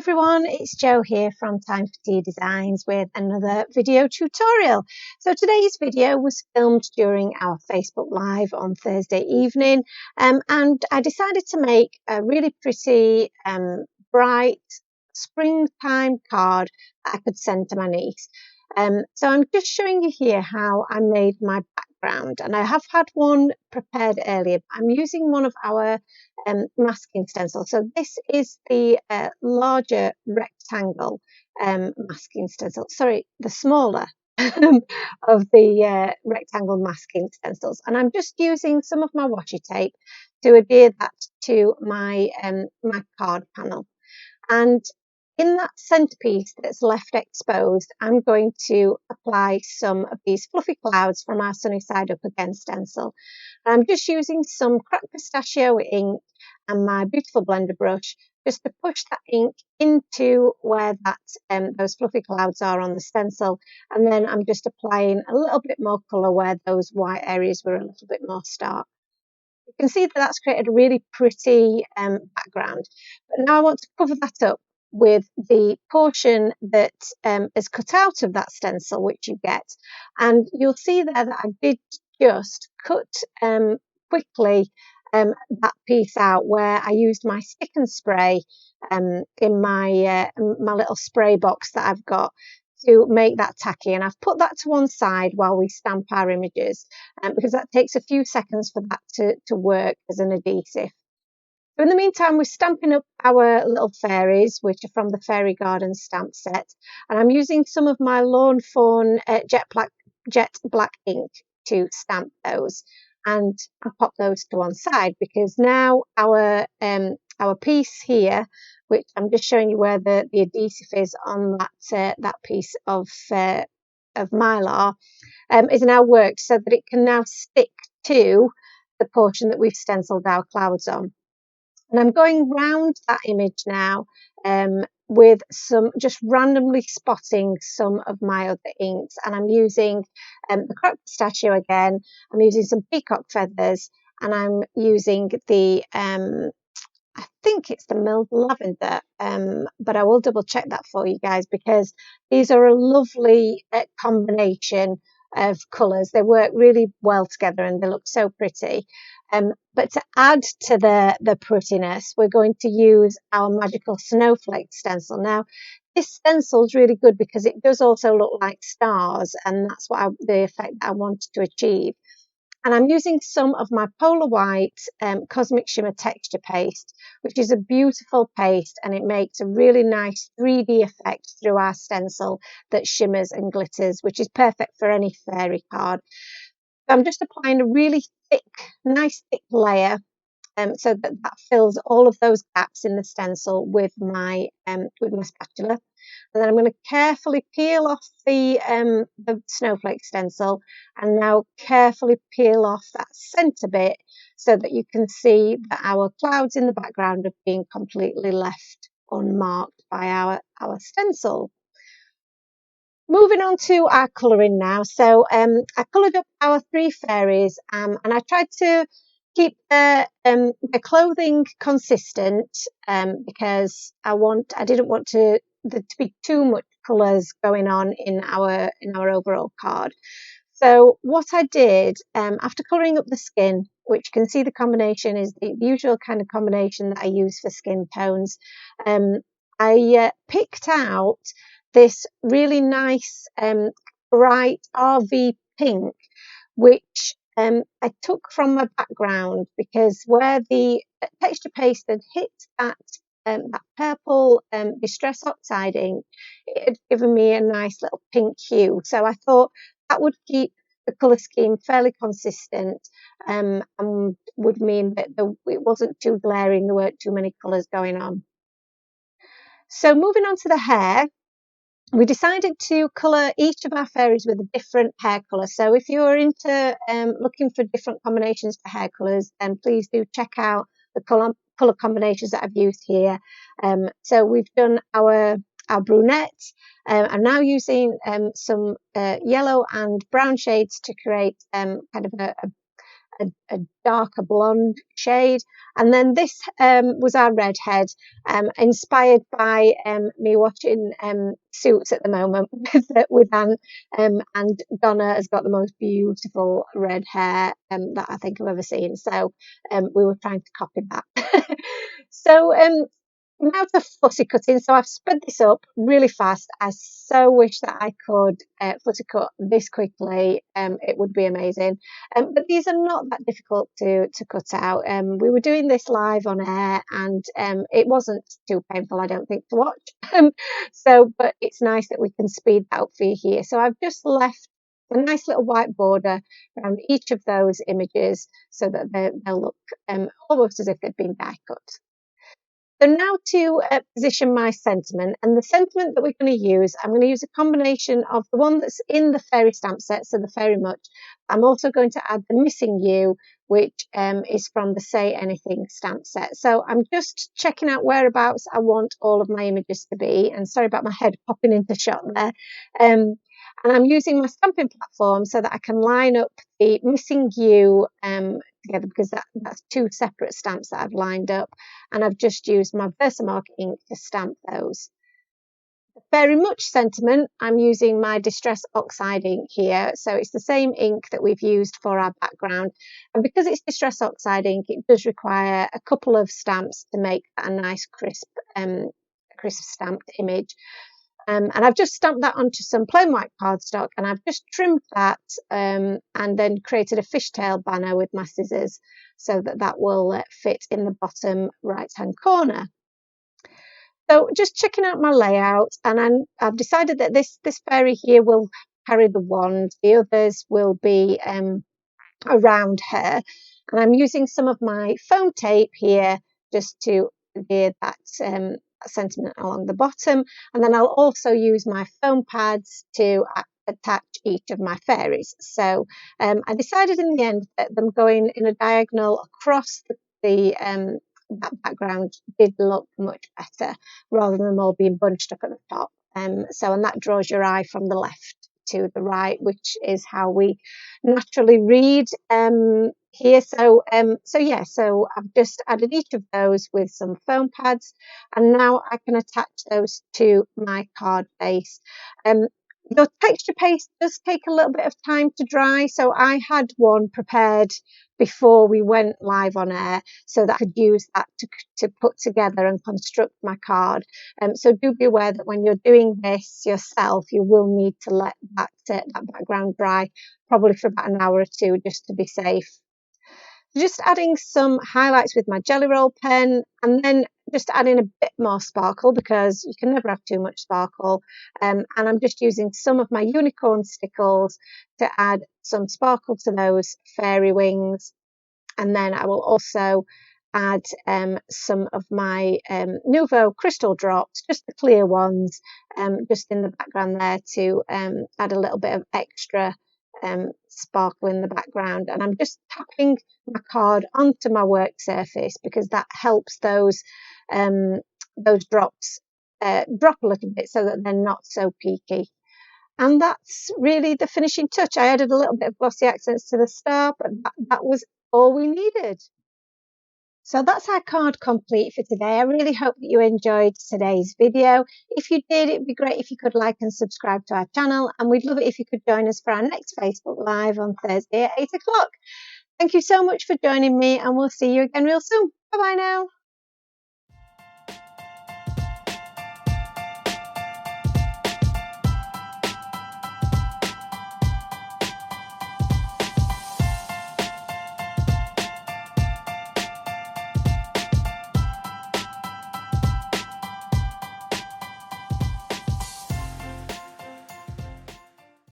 everyone, it's Jo here from Time for Tea Designs with another video tutorial. So today's video was filmed during our Facebook Live on Thursday evening, and I decided to make a really pretty bright springtime card that I could send to my niece. So I'm just showing you here how I made my background, and I have had one prepared earlier. I'm using one of our masking stencils. So this is the larger rectangle masking stencil. Sorry, the smaller of the rectangle masking stencils. And I'm just using some of my washi tape to adhere that to my my card panel. And in that centerpiece that's left exposed, I'm going to apply some of these fluffy clouds from our Sunny Side Up Again stencil. And I'm just using some cracked pistachio ink and my beautiful blender brush just to push that ink into where that those fluffy clouds are on the stencil. And then I'm just applying a little bit more colour where those white areas were a little bit more stark. You can see that that's created a really pretty background. But now I want to cover that up with the portion that is cut out of that stencil, which you get. And you'll see there that I did just cut quickly that piece out where I used my stick and spray in my little spray box that I've got to make that tacky, and I've put that to one side while we stamp our images because that takes a few seconds for that to work as an adhesive. So in the meantime, we're stamping up our little fairies, which are from the Fairy Garden stamp set, and I'm using some of my Lawn Fawn jet black ink to stamp those, and I pop those to one side because now our piece here, which I'm just showing you where the adhesive is on that piece of mylar, is now worked so that it can now stick to the portion that we've stenciled our clouds on. And I'm going round that image now with just randomly spotting some of my other inks, and I'm using the cracked pistachio again. I'm using some peacock feathers, and I'm using the I think it's the milled lavender, but I will double check that for you guys because these are a lovely combination of colours. They work really well together and they look so pretty. But to add to the prettiness, we're going to use our magical snowflake stencil. Now, this stencil is really good because it does also look like stars, and that's what the effect that I wanted to achieve. And I'm using some of my Polar White Cosmic Shimmer Texture Paste, which is a beautiful paste, and it makes a really nice 3D effect through our stencil that shimmers and glitters, which is perfect for any fairy card. So I'm just applying a really nice thick layer so that fills all of those gaps in the stencil with my spatula. And then I'm going to carefully peel off the snowflake stencil, and now carefully peel off that centre bit so that you can see that our clouds in the background are being completely left unmarked by our stencil. Moving on to our colouring now. So I coloured up our three fairies, and I tried to keep the clothing consistent because I didn't want there to be too much colours going on in our overall card. So what I did after colouring up the skin, which you can see the combination is the usual kind of combination that I use for skin tones, I picked out this really nice bright RV pink, which I took from my background because where the texture paste had hit that purple Distress Oxide ink, it had given me a nice little pink hue. So I thought that would keep the colour scheme fairly consistent and would mean that it wasn't too glaring, there weren't too many colours going on. So moving on to the hair, we decided to colour each of our fairies with a different hair colour. So if you're into looking for different combinations for hair colours, then please do check out the colour combinations that I've used here. So we've done our brunette. I'm now using some yellow and brown shades to create kind of a darker blonde shade. And then this was our redhead, inspired by me watching Suits at the moment with Anne, and Donna has got the most beautiful red hair that I think I've ever seen. So we were trying to copy that. So now to fussy cutting. So I've sped this up really fast. I so wish that I could fussy cut this quickly. It would be amazing. But these are not that difficult to cut out. We were doing this live on air, and it wasn't too painful, I don't think, to watch. But it's nice that we can speed that up for you here. So I've just left a nice little white border around each of those images so that they'll look almost as if they've been die cut. So now to position my sentiment, and the sentiment that we're going to use, I'm going to use a combination of the one that's in the fairy stamp set, so the fairy much. I'm also going to add the missing you, which is from the Say Anything stamp set. So I'm just checking out whereabouts I want all of my images to be, and sorry about my head popping into shot there. And I'm using my stamping platform so that I can line up the missing you together, because that's two separate stamps that I've lined up, and I've just used my Versamark ink to stamp those. Very much sentiment, I'm using my Distress Oxide ink here, so it's the same ink that we've used for our background, and because it's Distress Oxide ink, it does require a couple of stamps to make that a nice crisp stamped image. And I've just stamped that onto some plain white cardstock, and I've just trimmed that and then created a fishtail banner with my scissors so that will fit in the bottom right hand corner. So just checking out my layout, and I've decided that this fairy here will carry the wand, the others will be around her, and I'm using some of my foam tape here just to adhere that sentiment along the bottom, and then I'll also use my foam pads to attach each of my fairies. So I decided in the end that them going in a diagonal across that background did look much better, rather than them all being bunched up at the top. And that draws your eye from the left to the right, which is how we naturally read here. So I've just added each of those with some foam pads, and now I can attach those to my card base. Your texture paste does take a little bit of time to dry, so I had one prepared before we went live on air so that I could use that to put together and construct my card. So do be aware that when you're doing this yourself, you will need to let that background dry, probably for about an hour or two, just to be safe. Just adding some highlights with my Jelly Roll pen, and then just adding a bit more sparkle, because you can never have too much sparkle. And I'm just using some of my unicorn stickles to add some sparkle to those fairy wings. And then I will also add some of my Nouveau crystal drops, just the clear ones, just in the background there, to add a little bit of extra sparkle in the background. And I'm just tapping my card onto my work surface, because that helps those drops drop a little bit so that they're not so peaky. And that's really the finishing touch. I added a little bit of glossy accents to the star, but that was all we needed. So that's our card complete for today. I really hope that you enjoyed today's video. If you did, it'd be great if you could like and subscribe to our channel, and we'd love it if you could join us for our next Facebook Live on Thursday at 8 o'clock. Thank you so much for joining me, and we'll see you again real soon. Bye bye now.